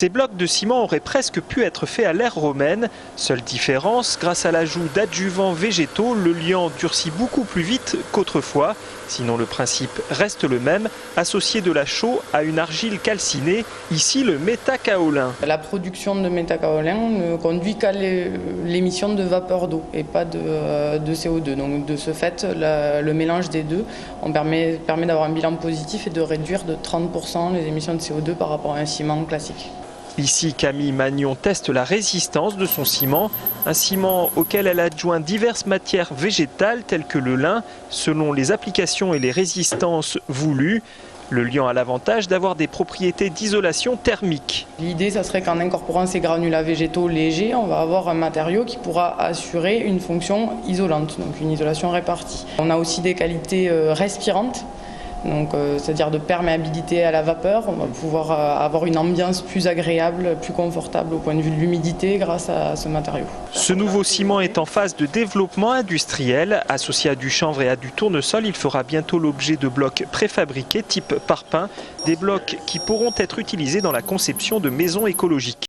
Ces blocs de ciment auraient presque pu être faits à l'ère romaine. Seule différence, grâce à l'ajout d'adjuvants végétaux, le liant durcit beaucoup plus vite qu'autrefois. Sinon le principe reste le même, associer de la chaux à une argile calcinée, ici le métakaolin. La production de métakaolin ne conduit qu'à l'émission de vapeur d'eau et pas de CO2. Donc de ce fait, le mélange des deux permet d'avoir un bilan positif et de réduire de 30% les émissions de CO2 par rapport à un ciment classique. Ici, Camille Magnon teste la résistance de son ciment, un ciment auquel elle adjoint diverses matières végétales telles que le lin, selon les applications et les résistances voulues. Le liant a l'avantage d'avoir des propriétés d'isolation thermique. L'idée, ça serait qu'en incorporant ces granulats végétaux légers, on va avoir un matériau qui pourra assurer une fonction isolante, donc une isolation répartie. On a aussi des qualités respirantes. C'est-à-dire de perméabilité à la vapeur, on va pouvoir avoir une ambiance plus agréable, plus confortable au point de vue de l'humidité grâce à ce matériau. Ce nouveau ciment est en phase de développement industriel. Associé à du chanvre et à du tournesol, il fera bientôt l'objet de blocs préfabriqués type parpaing, des blocs qui pourront être utilisés dans la conception de maisons écologiques.